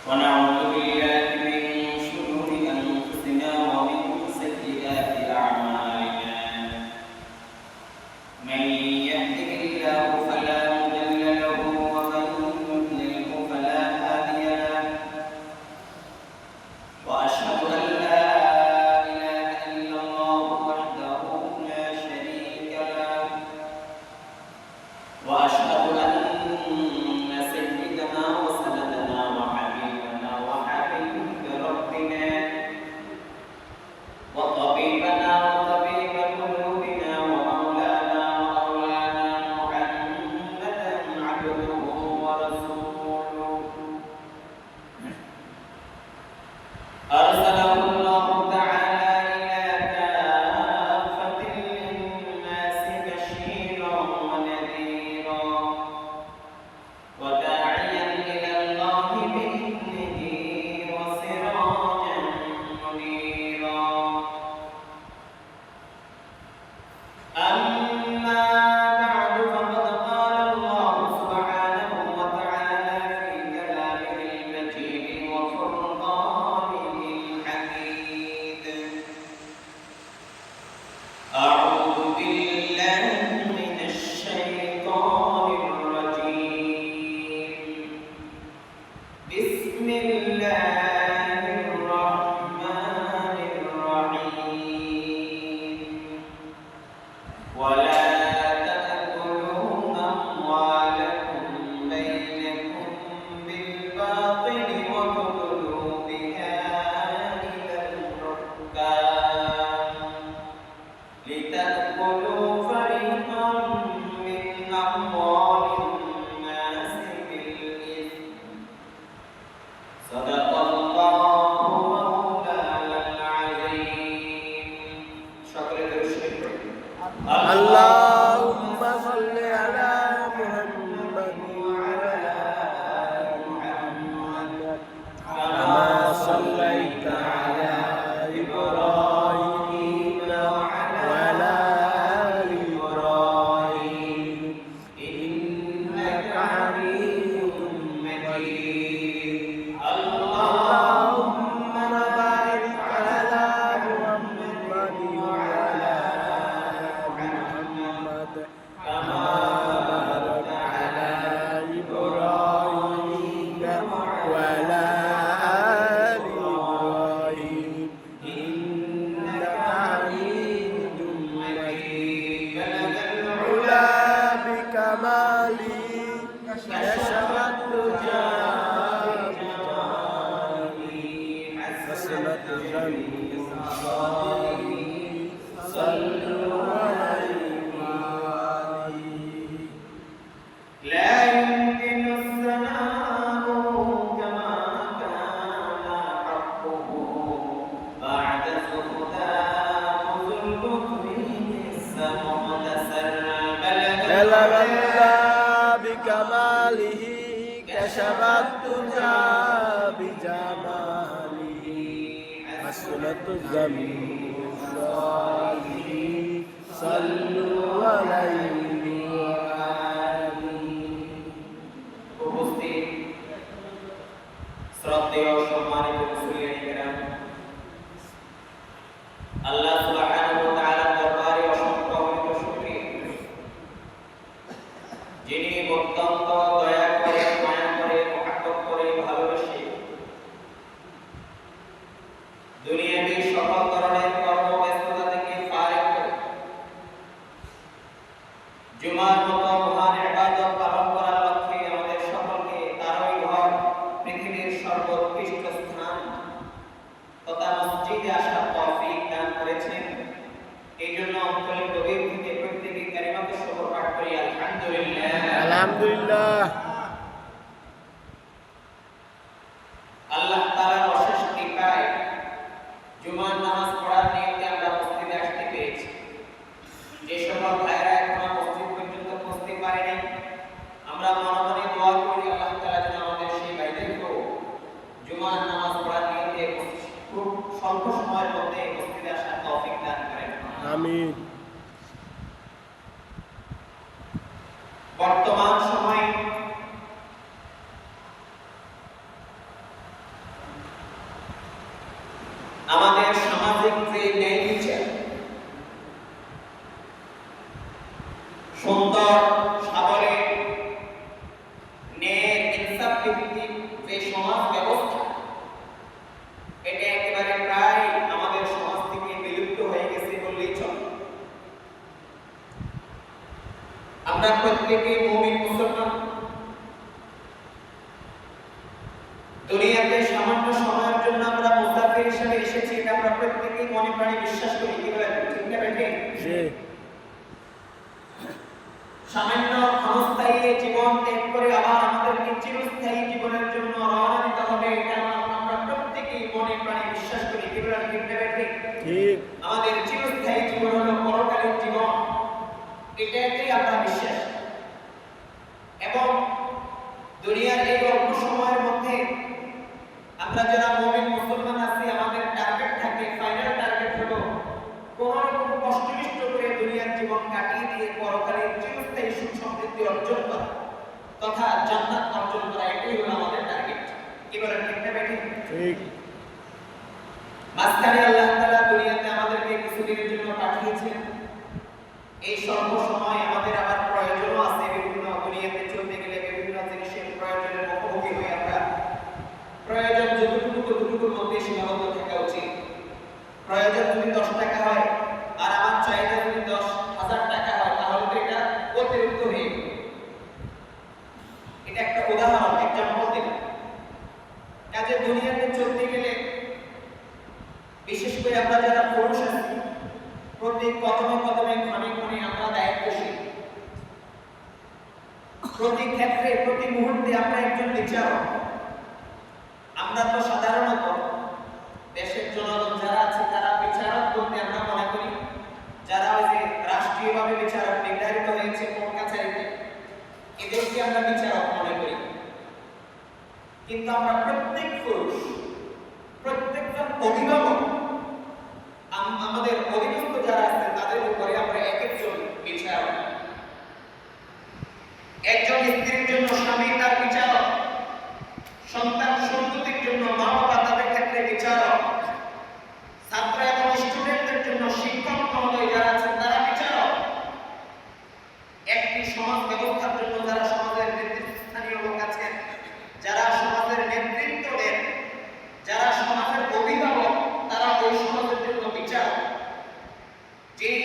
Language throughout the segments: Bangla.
ونعوذ بالله من شرور أنفسنا ومن سيئات أعمالنا من يهده الله فلا مضل له ومن يضلله فلا هادي له وأشهد أن لا إله إلا الله وحده لا شريك له وأشهد أن سيدنا وسندنا وحبيبنا وحبيب ربنا وطبيبنا وطبيب قلوبنا ومولانا محمدا عبده ورسوله أرسله الله تعالى إلى كافة للناس بشيرا ونذيرا وداعيا إلى الله بإذنه وسراجا منيرا أما بعد فقد قال الله سبحانه وتعالى في كلامه المجيد وفرقانه الحميد أعوذ بالله من الشيطان الرجيم بسم الله الرحمن الرحيم ولا تأكلوا أموالكم بينكم بالباطل وتدلوا بها إلى الحكام لتأكلوا فريقا من أموال الناس بالإثم صدق الله مولانا العظيم شكرا للشكر اللهم صل على محمد وعلى آل محمد كما صليت على إبراهيم وعلى آل إبراهيم إنك حميد مجيد اللهم بارك على محمد وعلى محمد كما باركت على إبراهيم وعلى آل إبراهيم إنك حميد مجيد العلا بكماله كشف الدجى بجماله حسنت ذنب صلوا عليه لا يمكن الثناء كما كان حقه بعد فقدان ذو البكر السمع بلغ الله بكماله كشف الدجى بجماله حسنت الذنب صلوا عليه উপস্থিত শ্রদ্ধেয় সম্মানিত মুসলিম কিরাম আল্লাহ সুবহানাহু ওয়া তাআলার দরবারে অসংখ্য অগণিত শুকরিয়া যিনি অত্যন্ত দয়া করে মায়া করে মহব্বত করে ভালোবেসে দুনিয়াবী সকল ধরনের কর্মব্যস্ততা থেকে ফারিগ করে জুমার মতো মহান ইবাদত পালন করার লক্ষ্যে আমাদের সকলকে তারই ঘর পৃথিবীর সর্বোৎকৃষ্ট স্থান তথা মসজিদে আসার তৌফিক দান করেছেন। এই জন্য অন্তরের গভীর থেকে প্রত্যেকে কালিমাত শুকর পাঠ করি আলহামদুলিল্লাহ। আলহামদুলিল্লাহ। আল্লাহ তাআলার অশেষ কৃপায় জুমার নামাজ পড়ার নিয়তে আমরা মসজিদে আসতে পেরেছি। যে সকল ভাইরা এখনো মসজিদ পর্যন্ত পৌঁছতে পারেনি আমরা মনে মনে দোয়া করি আল্লাহ তাআলা যেন আমাদের সেই ভাইদেরকেও জুমার নামাজ পড়ার নিয়তে খুব স্বল্প সময়ের মধ্যে মসজিদে আসার তৌফিক দান করেন। আমিন। বর্তমান সময়ে মুমিন মুসলমান দুনিয়াতে সামান্য সময়ের জন্য আমরা মুসাফির হিসেবে এসেছি, এটা আমরা প্রত্যেকেই মনে প্রাণে বিশ্বাস করি। কি বলেন, ঠিক না বেঠিক? সামান্য ক্ষণস্থায়ী জীবন ত্যাগ করে আবার আমাদেরকে চিরস্থায়ী জীবনের জন্য রওনা দিতে হবে, এটা আমরা প্রত্যেকেই মনে প্রাণে বিশ্বাস করি। কি বলেন, ঠিক না বেঠিক? ঠিক। আমাদের চিরস্থায়ী জীবন হলো পরকালীন জীবন, এটাকেই আমরা বিশ্বাস। এবং দুনিয়ার এই অল্প সময়ের মধ্যে আমরা যারা মুমিন মুসলমান আছি, আমাদের টার্গেট থাকে, ফাইনাল টার্গেট হলো কোন রকম কষ্টমিষ্ট করে দুনিয়ার জীবন কাটিয়ে দিয়ে পরকালীন চিরস্থায়ী সুখ সমৃদ্ধি অর্জন করা তথা জান্নাত অর্জন করা, এটাই হলো আমাদের টার্গেট। কি বলেন, ঠিক না বেঠিক? ঠিক। মাঝখানে আল্লাহ তাআলা দুনিয়াতে আমাদেরকে কিছুদিনের জন্য পাঠিয়েছেন। এই স্বল্প সময় আমাদের আবার প্রয়োজনও আছে, বিভিন্ন দুনিয়াতে চলতে গেলে বিভিন্ন জিনিসের প্রয়োজনের মুখোমুখি হয়ে আমরা প্রয়োজন যতটুকুর মধ্যে সীমাবদ্ধ থাকা উচিত। প্রয়োজন যদি 10 টাকা হয় আর আমার চাহিদা যদি 10,000 টাকা হয়, তাহলে তো এটা অতিরিক্ত হয়ে গেল। এটা একটা উদাহরণ, এক্সাম্পল দিলাম। কাজে দুনিয়াতে চলতে গেলে বিশেষ করে আমরা যারা পুরুষ আছি, প্রতি কদমে কদমে ক্ষণে ক্ষণে আমরা দায়িত্বশীল। প্রতি ক্ষেত্রে প্রতি মুহূর্তে আমরা একজন বিচারক। আমরা তো সাধারণত দেশের জনগণ যারা আছে তারা বিচারক বলতে আমরা মনে করি যারা ওই যে রাষ্ট্রীয়ভাবে বিচারক নির্ধারিত হয়েছে কোর্ট কাছারিতে, এদেরকে আমরা বিচারক মনে করি। কিন্তু আমরা প্রত্যেক পুরুষ, প্রত্যেকজন অভিভাবক, আমাদের অধীনস্থ যারা আছে তাদের উপরে আমরা এক একজন বিচারক। একজন স্ত্রীর জন্য স্বামী তার বিচারক, সন্তান সন্ততির জন্য মা বাবা তাদের ক্ষেত্রে বিচারক, ছাত্র এবং স্টুডেন্টদের জন্য শিক্ষক মহোদয় যারা আছেন তারা বিচারক, একটি সমাজ ব্যবস্থার জন্য যারা সমাজের নেতৃস্থানীয় লোক আছেন, যারা সমাজের নেতৃত্ব দেন, যারা সমাজের অভিভাবক, তারা ওই সমাজের জন্য বিচারক। যিনি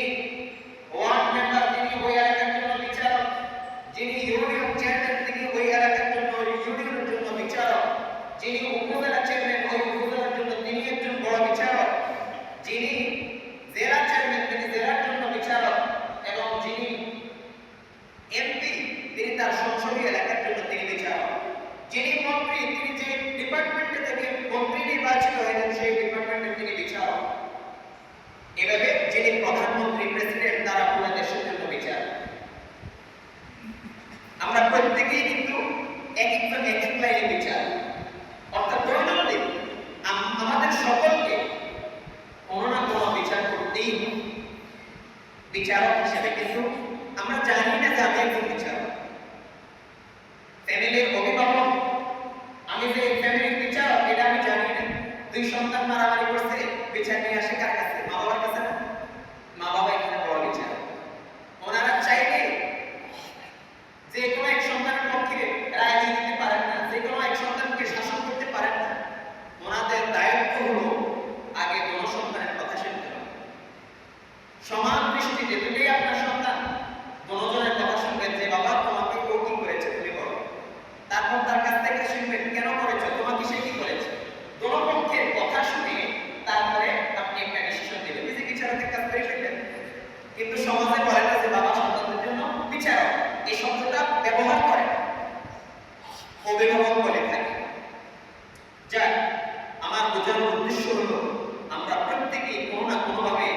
ওয়ার্ড মেম্বার তিনি ওই এলাকার জন্য বিচারক, যিনি ইউনিয়ন চেয়ারম্যান তিনি ওই এলাকার জন্য ইউনিয়নের জন্য বিচারক, যিনি উপজেলা চেয়ারম্যান ওই উপজেলার জন্য তিনি একজন বড় বিচারক, যিনি জেলা চেয়ারম্যান তিনি জেলার জন্য বিচারক, এবং যিনি এমপি তিনি তার সংসদীয় এলাকার জন্য তিনি বিচারক, যিনি মন্ত্রী তিনি যে ডিপার্টমেন্টে থেকে মন্ত্রী নির্বাচিত হয়েছেন সেই ডিপার্টমেন্টের তিনি বিচারক। এভাবে যিনি প্রধানমন্ত্রী প্রেসিডেন্ট তারা পুরো দেশের জন্য বিচারক। আমরা প্রত্যেকেই কিন্তু এক একজন এক এক লাইনে বিচারক, অর্থাৎ দৈনন্দিন আমাদের সকলকে কোনো না কোনো বিচার করতেই হবে। বিচারক হিসেবে কিন্তু আমরা জানি না যে আমি একজন বিচারক। ফ্যামিলির অভিভাবক, আমি যে ফ্যামিলির বিচারক এটা আমি জানি না। দুই সন্তান মারামারি করছে, বিচার নিয়ে আসে কার কাছে? মা বাবার কাছে না? মা বাবা এখানে বড় বিচারক। ওনারা চাইলে যে কোনো এক সন্তানের পক্ষে রায় দিয়ে দিতে পারেন না, যে কোনো এক সন্তানকে শাসন করতে পারেন না। ওনাদের দায়িত্ব হলো আগে কোনো সন্তানের কথা শুনতে হবে। সমান দৃষ্টিতে দুটোই আপনার সন্তান, দুজনের কথা শুনবেন যে বাবা তোমাকে কেউ কি করেছে তুমি বলো। তারপর তার কাছ থেকে শুনবেন কেন করেছো, তোমাকে সে কি করেছে। দুটো পক্ষের কথা শুনে তারপরে আপনি একটা ডিসিশন নেবেন। এই যে বিচারকের কাছ থেকে ফেললেন, কিন্তু সমাজে বলে না যে বাবা সন্তানদের জন্য বিচারক, এই শব্দটা ব্যবহার করে না, অভিভাবক বলে থাকে। যাক, আমার বোঝানোর উদ্দেশ্য হলো আমরা প্রত্যেকেই কোনো না কোনোভাবে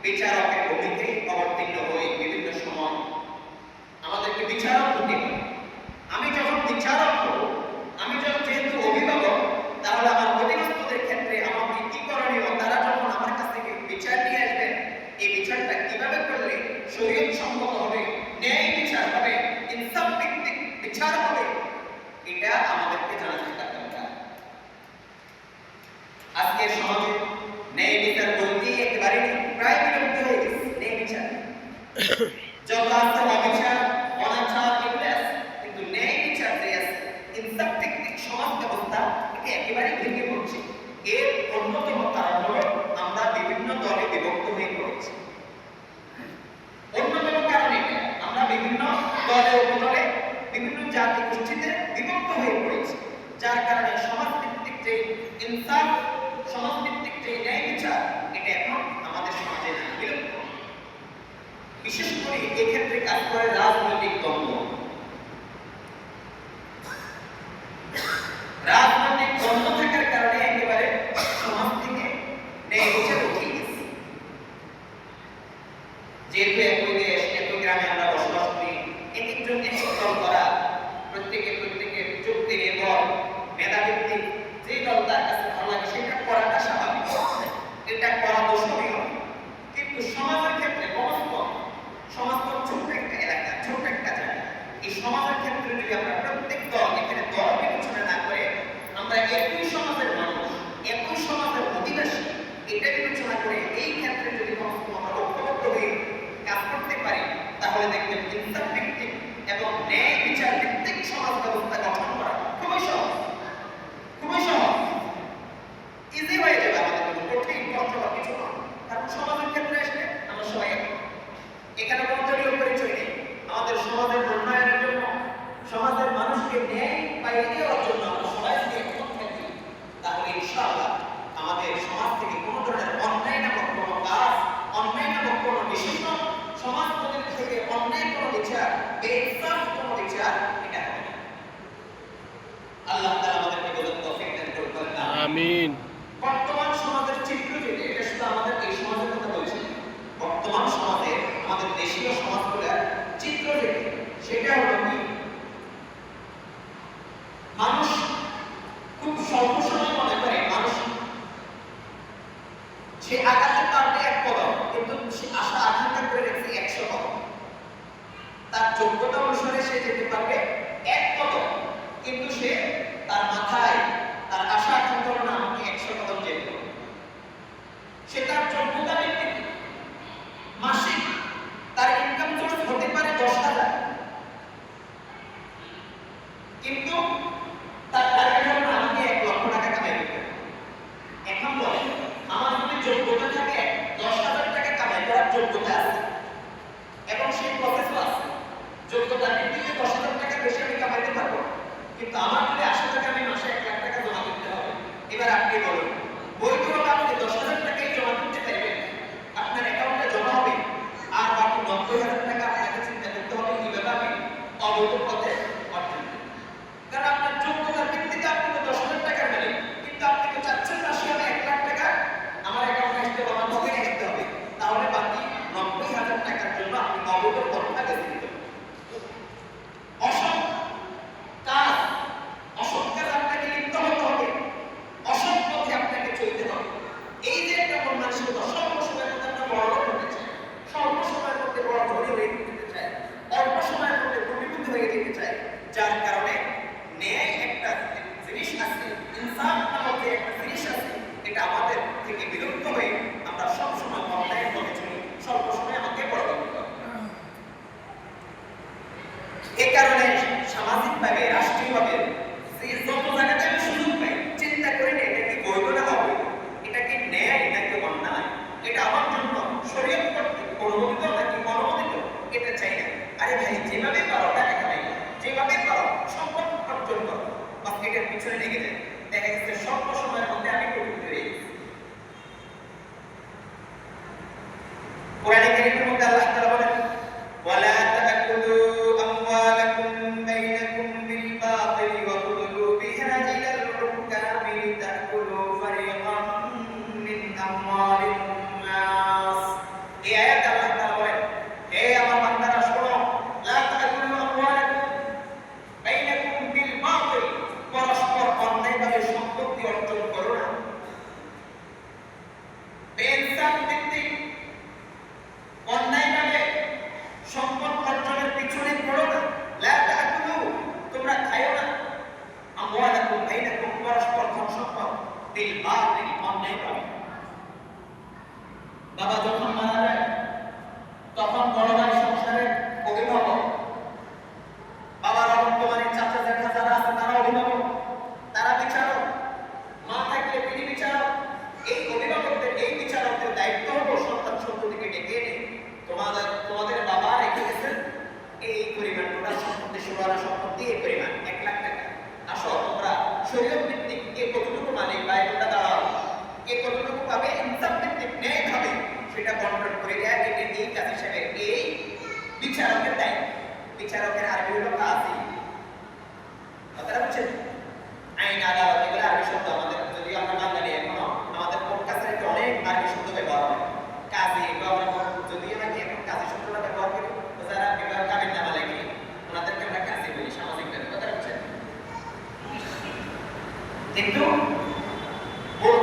বিচারকের ভূমিকায় অবতীর্ণ হই। বিভিন্ন সময় আমাদেরকে বিচারক হতে হবে। আমি যখন বিচারক হব, আমি যখন যেহেতু অভিভাবক, তাহলে আমার অধীনস্থদের ক্ষেত্রে আমাকে কি করণীয়, তারা যখন আমার কাছ থেকে বিচার নিয়ে আসবেন, এই বিচারটা কিভাবে করলে শরীয়ত সম্মত হবে, ন্যায় বিচার হবে, ইনসাফ ভিত্তিক বিচার হবে, এটা জাতি গোষ্ঠীতে বিভক্ত হয়ে পড়েছে, যার কারণে সমাজভিত্তিক যে ইনসাফ, সমাজভিত্তিক যে ন্যায় বিচার, এটা এখন আমাদের সমাজে নাই, বিলুপ্ত। বিশেষ করে এক্ষেত্রে কাজ করে রাজনৈতিক দ্বন্দ্ব। রাজনৈতিক দ্বন্দ্ব থাকার কারণে একেবারে সমাজ থেকে ন্যায় বিচার উঠে গেছে। যেহেতু একই দেশ, একই গ্রামে আমরা বসবাস করি, একজন এক দল করা, প্রত্যেকের চুক্তি নির্ভর, মেধাভিত্তিক যে দল তার কাছে ভালো লাগে সেটা করাটা স্বাভাবিক, এটা করা দোষণীয়। কিন্তু সমাজের ক্ষেত্রে সমাজ তো ছোট্ট একটা এলাকা, ছোট্ট একটা জায়গা। এই সমাজের ক্ষেত্রে যদি আমরা প্রত্যেক দল, এখানে দল বিবেচনা না করে আমরা একই সমাজের মানুষ, একই সমাজের অধিবাসী, এটা বিবেচনা করে এই ক্ষেত্রে যদি আমরা ঐক্যবদ্ধ হয়ে কাজ করতে পারি, তাহলে দেখবেন ইনসাফ ভিত্তিক এবং ন্যায় বিচার ভিত্তিক সমাজ ব্যবস্থা গঠন করা খুবই সহজ, খুবই সহজ, ইজি হয়ে যাবে আমাদের জন্য, কঠিন কষ্টকর কিছু না। কারণ সমাজের ক্ষেত্রে আসলে আমরা সবাই এখানে কোনো দলীয় পরিচয় নেই। আমাদের সমাজের উন্নয়নের জন্য, সমাজের মানুষকে ন্যায় পাইয়ে দেওয়ার জন্য আমরা সবাই যদি একমত থাকি, তাহলে ইনশাআল্লাহ আমাদের সমাজ থেকে কোনো ধরনের অন্যায় নামক কোনো কাজ, অন্যায় নামক কোনো বিশেষণ, সমাজ থেকে অন্যায় কোনো বিচার, বেইনসাফ কোনো বিচার, এটা হবে না। আল্লাহ তাআলা আমাদেরকে বোঝার তৌফিক দান করুন। আমিন। বর্তমান সমাজের চিত্র যেটা, এটা শুধু আমাদের এই সমাজের কথা বলছি, বর্তমান সমাজে আমাদের দেশীয় সমাজগুলোর চিত্র যেটা, সেটা হলো কি, মানুষ খুব স্বল্প সময় মনে করে মানুষ সে আগাতে পারবে 1 কদম, কিন্তু সে আশা আকাঙ্ক্ষা করে রেখেছে 100 কদম। তার যোগ্যতা অনুসারে সে যেতে পারবে 1 কদম, কিন্তু সে তার মাথায় তার আশা আকাঙ্ক্ষা না আমাকে 100 কদম যেতে হবে। সে তার যোগ্যতা ভিত্তিতে মাসিক তার ইনকাম সোর্স হতে পারে 10,000, কিন্তু তার টার্গেট হলো আমাকে 1 লক্ষ টাকা কামাই করতে হবে। এখন বলে আমার যদি যোগ্যতা থাকে 10,000 টাকা কামাই করার যোগ্যতা আছে এবং সেই প্রসেসও আছে, যোগ্যতার ভিত্তিতে 10,000 টাকা বেশি আমি কামাইতে পারবো, কিন্তু আমার যদি 80 টাকা আমি মাসে 1 লাখ টাকা জমা করতে হবে। এবার আপনি বলুন, বৈধভাবে আপনি 10,000 টাকাই জমা করতে পারবেন, আপনার অ্যাকাউন্টে জমা হবে, আর বাকি 90,000 টাকা আপনাকে চিন্তা করতে হবে কিভাবে আমি অবৈধ পথে অর্জন করব। কারণ আপনার যোগ্যতার ভিত্তিতে আপনি তো 10,000 টাকা পেলেন, কিন্তু আপনি তো চাচ্ছেন মাসে আমি 1 লাখ টাকা আমার অ্যাকাউন্টে আসতে হবে, আমার পকেটে আসতে হবে, তাহলে বাকি 90,000 টাকার জন্য আপনি অবৈধ পথটা বেছে নিতে হবে। অসৎ কাজ, অসৎ কাজ আপনাকে লিপ্ত হতে হবে, অসৎ পথে আপনাকে চলতে হবে। এই যে একটা মন মানসিকতা, স্বল্প সময়ের মধ্যে আমরা বড় লোক হতে চাই, স্বল্প সময়ের মধ্যে বড় ধনী হয়ে যেতে চাই, অল্প সময়ের মধ্যে কোটিপতি হয়ে যেতে চাই, যার কারণে ন্যায় একটা জিনিস আছে, ইনসাফ নামক যে একটা জিনিস আছে, এটা আমাদের থেকে বিলুপ্ত হয়ে আমরা সবসময় অন্যায়ের পথে চলি, স্বল্প সময়ে আমাকে বড় করতে হবে। এই কারণে সামাজিকভাবে, রাষ্ট্রীয়ভাবে যত জায়গাতে আমি সুযোগ পাই চিন্তা করি না এটা কি বৈধ না অবৈধ, এটা কি ন্যায় নাকি অন্যায়, এটা আমার জন্য শরীয়ত কর্তৃক অনুমোদিত নাকি অনুমোদিত, এটা চাই না। আরে ভাই, যেভাবে পারো টাকা কামাই, যেভাবে পারো সম্পদ অর্জন করো, বা এটার পিছনে লেগে যায়, দেখা গেছে স্বল্প সময়ের মধ্যে আমি কোটিপতি হয়ে গেছি। কোরআনে কারীমের মধ্যে আল্লাহ তাআলা বলেন, ওয়ালা তাকুলু আমওয়ালাকুম বাইনাকুম বিল বাতিল ওয়া তুদলু বিহা ইলাল দেওয়ার সম্পত্তি এই পরিমাণ 1 লাখ টাকা। আসো তোমরা শরীয়ত ভিত্তিক কে কতটুকু মালিক বা এটা দাঁড়াও, কে কতটুকু পাবে ইনসাফ ভিত্তিক ন্যায় ভাবে সেটা কন্ট্রোল করে দেয়। এটা এই কাজ হিসেবে এই বিচারকের দায়িত্ব। বিচারকের আরবি হলো কাজী। কথাটা বুঝছেন? আইন আদালত এগুলো আরবি শব্দ। আমাদের যদি আমরা বাঙালি এখনো আমাদের কোর্ট কাছারিতে অনেক আরবি শব্দ ব্যবহার হয়। কাজী এগুলো আমরা যদি নাকি এখন কাজী শব্দটা ব্যবহার করি, তো যারা বিবাহ কাবিন নামা লেখে ওনাদেরকে আমরা কাজী বলি সামাজিকভাবে। কথাটা বুঝছেন? কিন্তু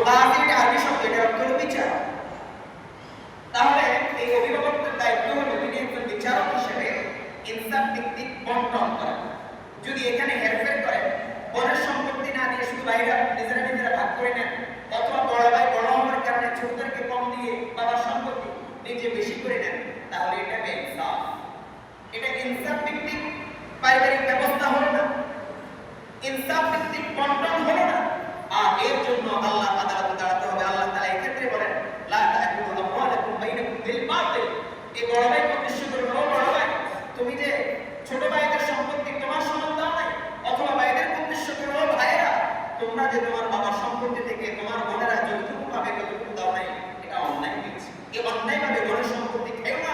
কাজীর আরবি শব্দ এটা অর্থ হলো বিচারক। তাহলে এই অভিভাবকদের দায়িত্ব হলো তিনি একজন বিচারক হিসেবে ইনসাফ ভিত্তিক বন্টন করা। যদি এখানে হেরফের করে বড়ের সম্পত্তি না দিয়ে শুধু ভাইরা নিজেরা ভাগ করে নেন, অথবা বড় ভাই বড় হওয়ার কারণে ছোটদেরকে কম দিয়ে বাবার সম্পত্তি নিজে বেশি করে নেন, তাহলে এটা বেইনসাফ। এটা ইনসাফ ভিত্তিক পারিবারিক ব্যবস্থা হলো না, ইনসাফ ভিত্তিক বন্টন হলো না। আর এর জন্য আল্লাহ আদালতে দাঁড়াতে হবে। আল্লাহ তাআলা এই ক্ষেত্রে বলেন লা তাকুলু আমওয়ালাকুম বাইনাকুম বিল বাতিল। এই বড় ভাই উদ্দেশ্য করে বড় ভাই তুমি যে ছোট ভাইদের সম্পত্তি তোমার সমান দাও নাই, অথবা ভাইদের উদ্দেশ্য করে ভাইরা তোমরা যে তোমার বাবার সম্পত্তি থেকে তোমার বোনেরা যতটুকু পাবে ততটুকু দাও নাই, এটা অন্যায় হয়েছে। এই অন্যায়ভাবে বোনের সম্পত্তি খেও না,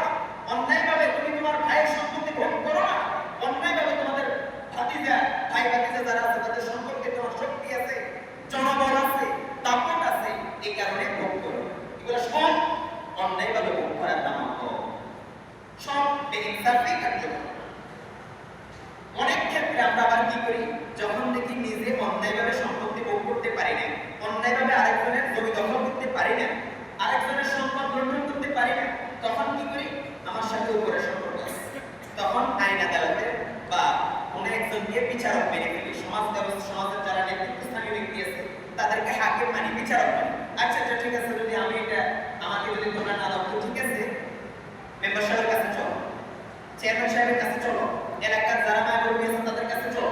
অন্যায়ভাবে তুমি তোমার ভাইয়ের সম্পত্তি ভোগ করো না, অন্যায়ভাবে তোমাদের ভাতিজা ভাই ভাতিজা যারা আছে তাদের সম্পর্কে তোমার শক্তি আছে, জনবল আছে, দাপট আছে, এই কারণে ভোগ করো। এগুলো সব অন্যায়ভাবে ভোগ করার নাম সব বেইনসাফি কার্যক্রম। অনেক ক্ষেত্রে আমরা আবার কি করি, যখন দেখি নিজে অন্যায়ভাবে সম্পত্তি ভোগ করতে পারি না, অন্যায়ভাবে আরেকজনের জমি দখল করতে পারি না, আরেকজনের সম্পদ লুণ্ঠন করতে পারি না, তখন কি করি, আমার সাথে উপরে সম্পর্ক আছে, তখন আইন আদালতে বা কোনো একজনকে বিচারক মেনে ফেলি। সমাজ ব্যবস্থা, সমাজের যারা নেতৃত্বস্থানীয় ব্যক্তি আছে তাদেরকে হাকিম মানি, বিচারক মানি। আচ্ছা ঠিক আছে, যদি আমি এটা আমাকে যদি তোমরা না দাও, ঠিক আছে, মেম্বার সাহেবের কাছে চলো, চেয়ারম্যান সাহেবের কাছে চলো, এলাকার যারা মাইনরিটি আছে তাদের কাছে চলো।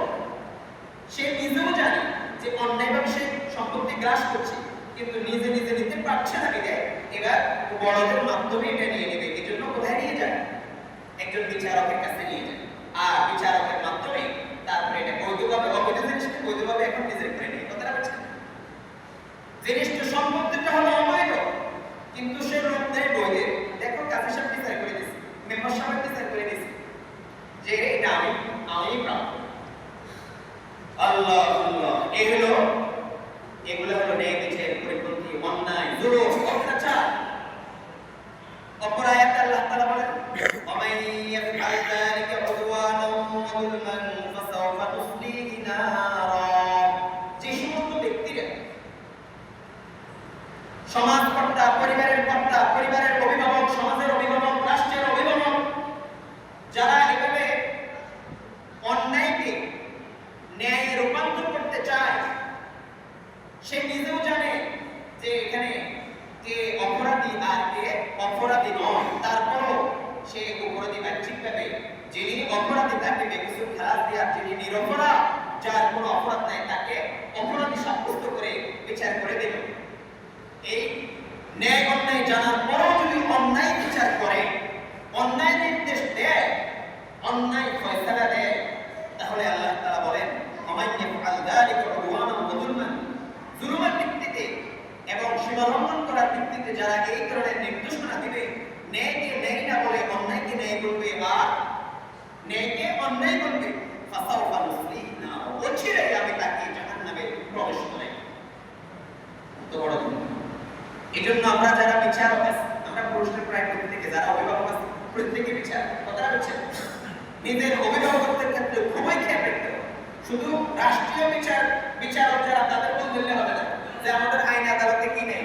সে নিজেও জানে যে অন্যায়ভাবে সে সম্পত্তি গ্রাস করছে, কিন্তু নিজে নিতে পারছে না বিদায় এবার বড়দের মাধ্যমে এটা নিয়ে নেবে। এই জন্য কোথায় নিয়ে যায়, একজন বিচারকের কাছে নিয়ে যায়, আর বিচারকের মাধ্যমে তারপরে এটা বৈধভাবে অবৈধ জিনিসটা বৈধভাবে এখন নিজের করে নেয়। কথাটা বুঝছেন? জিনিসটা সম্পত্তিটা হলো অবৈধ, কিন্তু সে রূপে বৈধ। দেখো কাজী সাহেব বিচার করে দিয়েছে, মেম্বার সাহেব বিচার করে দিয়েছে যে এটা আমি প্রাপ্ত। আল্লাহ আল্লাহ, এগুলো হলো ন্যায় বিচারের পরিপন্থী, অন্যায়, জুলুম, অত্যাচার, অপরাধ। আল্লাহ তাআলা বলেন ওমাই ইয়াফআল যালিকা উদওয়ানাও ওয়া যুলমান ফাসাওফা নুসলিহি নারা। যে সমস্ত ব্যক্তিরা সমাজ কর্তা, পরিবারের কর্তা, পরিবারের অভিভাবক, সমাজের অভিভাবক, রাষ্ট্রের অভিভাবক, যারা এভাবে অন্যায়কে ন্যায়ে রূপান্তর করতে চায়, সে নিজেও জানে যে এখানে কে অপরাধী আর কে অপরাধী নয়, তারপরও সে অপরাধী বাহ্যিকভাবে, যিনি অপরাধী তাকে বেকসুর খালাস দিয়ে, যিনি নিরপরাধ যার কোনো অপরাধ নাই তাকে অপরাধী সাব্যস্ত করে বিচার করে দেবে। এই ন্যায় অন্যায় জানার পরও যদি অন্যায় বিচার করে, অন্যায় নির্দেশ দেয়, অন্যায় ফয়সালা দেয়, তাহলে আল্লাহ তাআলা বলেন ওমাই ইয়াফআল যালিকা উদওয়ানাও ওয়া যুলমান। জুলুমের ভিত্তিতে এবং সীমালঙ্ঘন করার ভিত্তিতে যারা এই ধরনের নির্দেশনা দিবে, ন্যায়কে ন্যায় না বলে অন্যায়কে ন্যায় বলবে আর ন্যায়কে অন্যায় বলবে, ফাসাওফা নুসলিহি নারা, অচিরেই আমি তাকে জাহান্নামে প্রবেশ করাই। তো বড় এজন্য আমরা যারা বিচারক আছি, আমরা পুরুষের প্রায় প্রত্যেকে যারা অভিভাবক আছে প্রত্যেকে বিচার। কথাটা হচ্ছে নিজের অভিভাবকত্বের ক্ষেত্রে খুবই খেয়াল রাখতে হবে। শুধু রাষ্ট্রীয় বিচারক যারা তাদের বললে হবে না যে আমাদের আইন আদালতে কি নেই,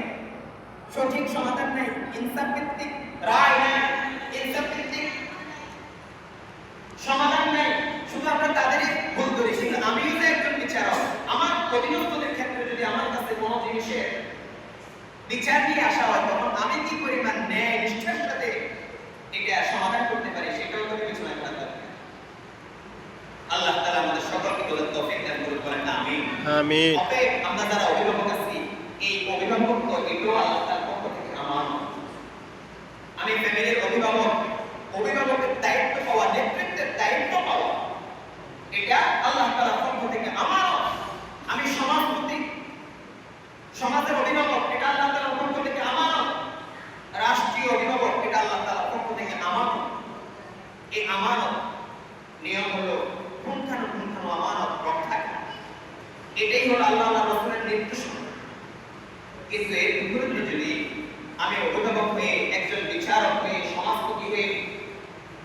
সঠিক সমাধান নেই, ইনসাফ ভিত্তিক রায় নেই, ইনসাফ ভিত্তিক সমাধান নেই, শুধু আমরা তাদেরই ভুল করি। কিন্তু আমিও যে একজন বিচারক, আমার অধীনস্থদের ক্ষেত্রে যদি আমার কাছে কোনো জিনিসের বিচার নিয়ে আসা হয়, তখন আমি কি পরিমাণ ন্যায় নিষ্ঠার সাথে এটা সমাধান করতে পারি সেটাও তো বিবেচনা করা দরকার। আল্লাহ তাআলা আমাদের সকলকে বলেন তৌফিক দান করুন, বলেন আমিন আমিন। অতএব আমরা যারা অভিভাবক আছি, এই অভিভাবকত্ব এটাও আল্লাহ তাআলার পক্ষ থেকে আমানত। আমি ফ্যামিলির অভিভাবকের দায়িত্ব পাওয়া, নেতৃত্বের দায়িত্ব পাওয়া, এটা আল্লাহ তাআলার পক্ষ থেকে আমানত। আমি সমাজপতি, সমাজের অভিভাবক, এটা আল্লাহ তাআলার পক্ষ থেকে আমানত। রাষ্ট্রীয় অভিভাবক, এটা আল্লাহ তাআলার পক্ষ থেকে আমানত। এই আমানত নিয়ম হলো পুঙ্খানুপুঙ্খ আমানত রক্ষা করা। এটাই হলো আল্লাহ রাসূলের নির্দেশনা। কিন্তু এর বিপরীতে যদি আমি অভিভাবক হয়ে, একজন বিচারক হয়ে, সমাজপতি হয়ে,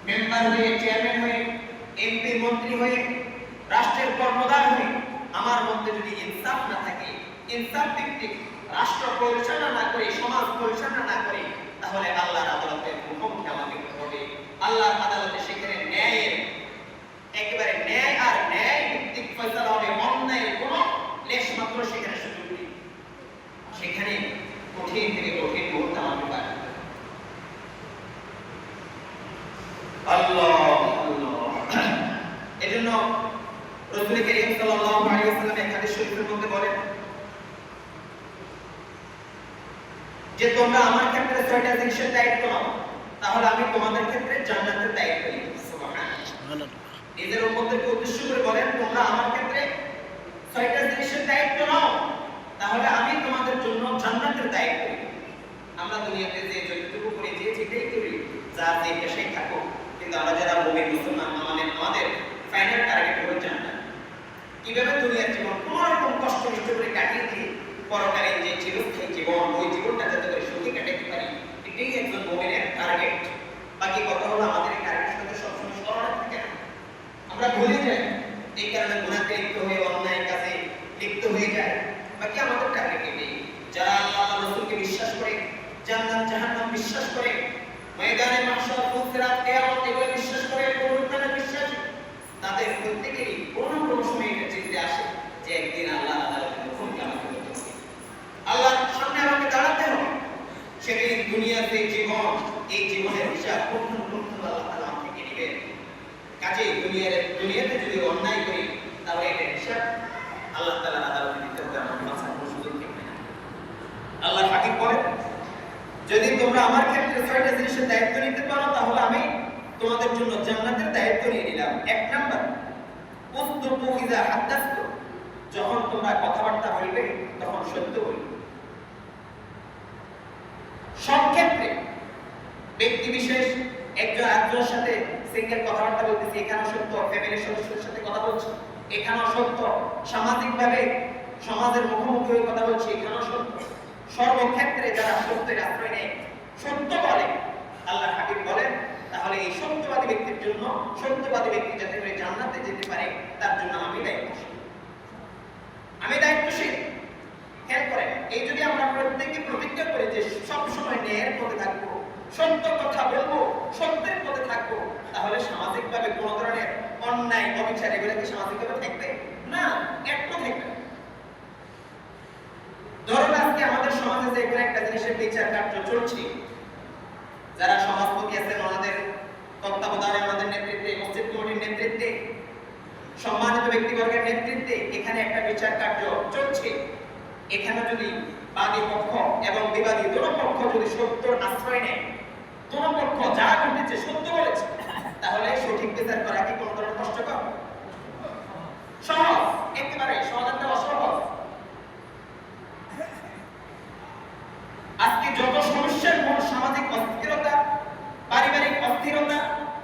মেম্বার হয়ে, চেয়ারম্যান হয়ে, এমপি মন্ত্রী হয়ে, রাষ্ট্রের কর্মদার হয়ে আমার মধ্যে যদি ইনসাফ না থাকে, ইনসাফ ভিত্তিক রাষ্ট্র পরিচালনা না করে, সমাজ পরিচালনা না করে, তাহলে আল্লাহর আদালতের মুখোমুখি আমাকে হতে হবে। আল্লাহর আদালতে সেখানে ন্যায়ের একেবারে ন্যায় আর ন্যায় ভিত্তিক ফয়সালা হবে। অন্যায়ের কোনো লেশ মাত্র সেখানে সুযোগ নেই। সেখানে কঠিন থেকে কঠিন মুহূর্ত আমাকে পার করতে হবে। আল্লাহ এজন্য রাসূল কারীম সাল্লাল্লাহু আলাইহি ওয়াসাল্লাম এক হাদিস শরীফের মধ্যে বলেন যে তোমরা আমার ক্ষেত্রে ৬টা জিনিসের দায়িত্ব নাও, তাহলে আমি তোমাদের ক্ষেত্রে জান্নাতের দায়িত্ব নিব। সুবহানাল্লাহ। নিজের উম্মতকে উদ্দেশ্য করে বলেন তোমরা আমার ক্ষেত্রে ৬টা জিনিসের দায়িত্ব নাও, তাহলে আমি তোমাদের জন্য জান্নাতের দায়িত্ব নিব। আমরা দুনিয়াতে যে যতটুকু করে যে যেটাই করি, যা যে পেশায় থাকো, কিন্তু আমরা যারা মুমিন মুসলমান, আমাদের ফাইনাল টার্গেট হলো জান্নাত। কিভাবে দুনিয়ার জীবন কোনো রকম কষ্ট করে কাটিয়ে দিয়ে পরকালীন যে চিরস্থায়ী জীবন, ওই জীবনটা যাতে করে সুখে কাটাতে পারি, এটাই একজন মুমিনের টার্গেট। বাকি কথা হলো আমাদের এই টার্গেটের সাথে সবসময় স্মরণে থাকে না, আমরা ভুলে যাই। এই কারণে গুনাহে লিপ্ত হয়ে, অন্যায় কাজে লিপ্ত হয়ে যায়। বাকি আমাদের টার্গেট এটাই। যারা আল্লাহ রাসূলকে বিশ্বাস করে, জান্নাত জাহান্নাম বিশ্বাস করে, ময়দানে মাহশর, ফুলসিরাত, কিয়ামত এগুলো বিশ্বাস করে, পুনরুত্থানে বিশ্বাস, তাদের প্রত্যেকেরই কোনো না কোনো সময় এটা চিন্তা আসে যে একদিন আল্লাহ আদালতের মুখোমুখি আমাকে হতে হবে, আল্লাহর সামনে আমাকে দাঁড়াতে হবে। সেদিন দুনিয়াতে জীবন, এই জীবনের হিসাব আল্লাহ তাআলা থেকে নেবেন। কাজে দুনিয়াতে যদি অন্যায় করি, তাহলে এটা হিসাব আল্লাহ তাআলার আদালতে দিতে হবে। আমার বাঁচার কোনো সুযোগ নেই। আল্লাহ হাকিম বলেন যদি তোমরা আমার ক্ষেত্রে ৬টা জিনিসের দায়িত্ব নিতে পারো, তাহলে আমি তোমাদের জন্য জান্নাতের দায়িত্ব নিয়ে নিলাম। ১ নাম্বার, উসদুকু ইযা হাদাসতু, যখন তোমরা কথাবার্তা বলবে তখন সত্য বলবে। সব ক্ষেত্রে ব্যক্তি বিশেষ একজন আরেকজনের সাথে সিঙ্গেল কথাবার্তা বলতেছি, এখানেও সত্য। ফ্যামিলির সদস্যদের সাথে কথা বলছি, এখানেও সত্য। সামাজিকভাবে সমাজের মুখোমুখি হয়ে কথা বলছি, এখানেও সত্য। সর্বক্ষেত্রে যারা সত্যের আশ্রয় নেয়, সত্য বলে, আল্লাহ হাকিম বলেন তাহলে এই সত্যবাদী ব্যক্তির জন্য, সত্যবাদী ব্যক্তি যাতে করে জান্নাতে যেতে পারে, তার জন্য আমি দায়িত্বশীল। আমি দায়িত্বশীল। খেয়াল করেন, এই যদি আমরা প্রত্যেকে প্রতিজ্ঞা করি যে সব সময় ন্যায়ের পথে থাকবো, সত্য কথা বলবো, সত্যের পথে থাকবো, তাহলে সামাজিকভাবে কোনো ধরনের অন্যায়, অবিচার এগুলো কি সামাজিকভাবে থাকবে না? একটু থাকবে। ধরুন আজকে আমাদের সমাজে যে কোনো একটা জিনিসের বিচার কার্য চলছে, যারা সমাজপতি আছেন ওনাদের তত্ত্বাবধানে, আমাদের নেতৃত্বে, মসজিদ কমিটির নেতৃত্বে, সম্মানিত ব্যক্তিবর্গের নেতৃত্বে এখানে একটা বিচার কার্য চলছে। এখানে যদি বাদী পক্ষ এবং বিবাদী দুটো পক্ষ যদি সত্যের আশ্রয় নেয়, দুটো পক্ষ যা ঘটেছে সত্য বলেছে, তাহলে সঠিক বিচার করা কি কোনো ধরনের কষ্টকর? সহজ, একেবারে সমাধানটা অসহজ। আজকে যত সমস্যার মূল সামাজিক অস্থিরতা, পারিবারিক অস্থিরতা,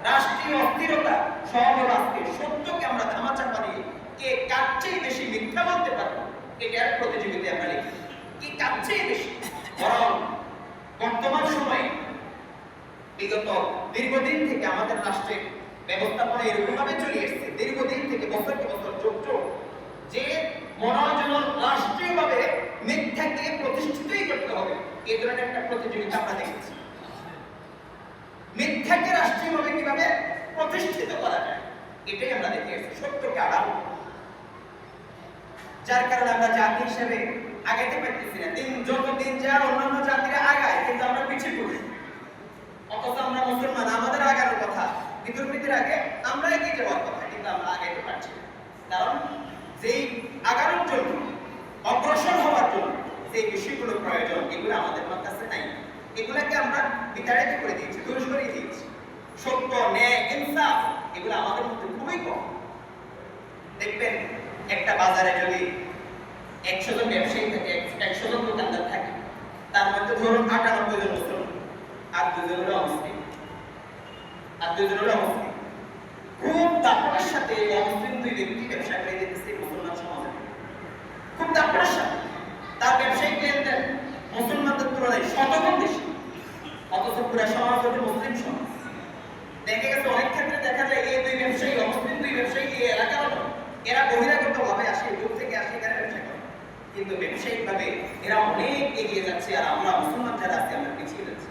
রাষ্ট্রীয় অস্থিরতা, সব আজকে সত্যকে আমরা ধামাচাপা দিয়ে কে কার চেয়ে বেশি মিথ্যা বলতে পারবো এটার প্রতিযোগিতায় আমরা লিখি। কি কার চেয়ে বেশি? বরং বর্তমান সময়ে বিগত দীর্ঘদিন থেকে আমাদের রাষ্ট্রের ব্যবস্থাপনা এরকম ভাবে চলে এসেছে, দীর্ঘদিন থেকে বছর যোগ যে মনে হয় যেন রাষ্ট্রীয়ভাবে মিথ্যাকে প্রতিষ্ঠিতই করতে হবে, এই ধরনের একটা প্রতিযোগিতা আমরা দেখেছি। মিথ্যাকে রাষ্ট্রীয়ভাবে কিভাবে প্রতিষ্ঠিত করা যায় এটাই আমরা দেখে এসেছি, সত্যকে আড়াল। যার কারণে আমরা জাতি হিসেবে আগাইতে পারতেছি না। যত দিন যায় অন্যান্য জাতিরা আগায়, কিন্তু আমরা পিছিয়ে পড়ি। অথচ আমরা মুসলমান, আমাদের আগানোর কথা, বিতর্কিতের আগে আমরা এগিয়ে যাওয়ার কথা, কিন্তু আমরা আগাইতে পারছি না। কারণ যেই আগানোর জন্য, অগ্রসর হওয়ার জন্য যে বিষয়গুলো প্রয়োজন, এগুলো আমাদের কাছে নাই। এগুলাকে আমরা বিতাড়িত করে দিয়েছি, দূর সরিয়ে দিয়েছি। সত্য, ন্যায়, ইনসাফ এগুলো আমাদের মধ্যে খুবই কম। দেখবেন একটা বাজারে যদি 100 জন ব্যবসায়ী থাকে, 100 জন দোকানদার থাকে, তার মধ্যে ধরুন 98 জন মুসলমান আর 2 জন হলো অমুসলিম, খুব দাপটের সাথে এই অমুসলিম দুই ব্যক্তি ব্যবসা করে দিতেছে মুসলমান সমাজে, খুব দাপটের সাথে তার ব্যবসায়িক লেনদেন মুসলমানদের তুলনায় শতগুণ বেশি, অথচ পুরো সমাজ হচ্ছে মুসলিম সমাজ। দেখা গেছে অনেক ক্ষেত্রে দেখা যায় এই দুই ব্যবসায়ী, অমুসলিম দুই ব্যবসায়ী এই এলাকার এরা বহিরাগত ভাবে আসে, দূর থেকে আসে এখানে ব্যবসা করে, কিন্তু ব্যবসায়িক ভাবে এরা অনেক এগিয়ে যাচ্ছে আর আমরা মুসলমান যারা আছি আমরা পিছিয়ে যাচ্ছি।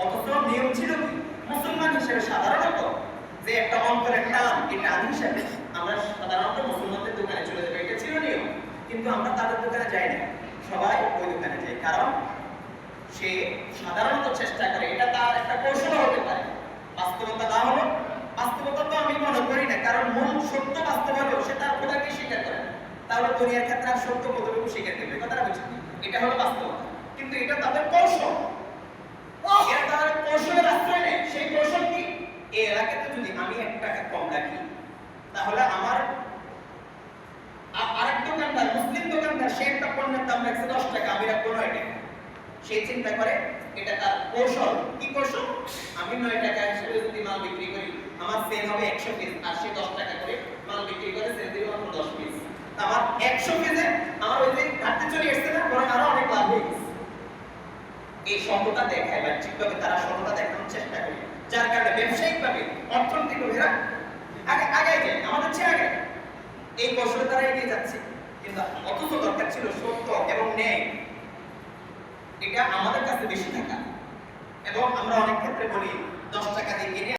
অথচ নিয়ম ছিল কি, মুসলমান হিসেবে সাধারণত যে একটা অন্তরের টান, এই টান হিসেবে আমরা সাধারণত মুসলমানদের দোকানে চলে যাবো, এটা ছিল নিয়ম। কিন্তু আমরা তাদের দোকানে যাই না, সবাই ওই দোকানে যাই, কারণ সে সাধারণত চেষ্টা করে, এটা তার একটা কৌশল হতে পারে। বাস্তবতা না হলো, বাস্তবতা তো আমি মনে করি না, কারণ মূল সত্য বাস্তব হলেও সে তার খোদাকে স্বীকার করে না, তাহলে দুনিয়ার ক্ষেত্রে আর সত্য কতটুকু স্বীকার করবে, কথাটা বুঝছি, এটা হলো বাস্তবতা। কিন্তু এটা তাদের কৌশল, এরা তাদের কৌশলের আশ্রয় নেয়। সেই কৌশল কি, এই এলাকাতে যদি আমি 1 টাকা কম রাখি, তাহলে আমার আরেক দোকানদার, মুসলিম দোকানদার, সে একটা পণ্যের দাম রাখছে 10 টাকা, আমি রাখবো 9 টাকা। সে চিন্তা করে, এটা তার কৌশল। কি কৌশল, আমি 9 টাকা হিসেবে যদি মাল বিক্রি করি, আমার সেল হবে 100 পিস, আর সে 10 টাকা করে মাল বিক্রি করে সেল দিবে মাত্র 10 পিস। আমার 100 পিসে আমার ওই যে ঘাটতি চলে আসছে না, বরং আরো অনেক লাভ হয়ে গেছে। এই সততা দেখায়, বাহ্যিকভাবে তারা সততা দেখানোর চেষ্টা করে, যার কারণে ব্যবসায়িকভাবে অর্থনৈতিকভাবে এরা আগায় যায়, আমাদের চেয়ে আগে এই কৌশলে তারা এগিয়ে যাচ্ছে। কিন্তু অথচ দরকার ছিল সত্য এবং ন্যায়, এটা আমাদের কাছে বেশি থাকা। এবং আমরা অনেক ক্ষেত্রে বলি 10 টাকা দিয়ে কিনে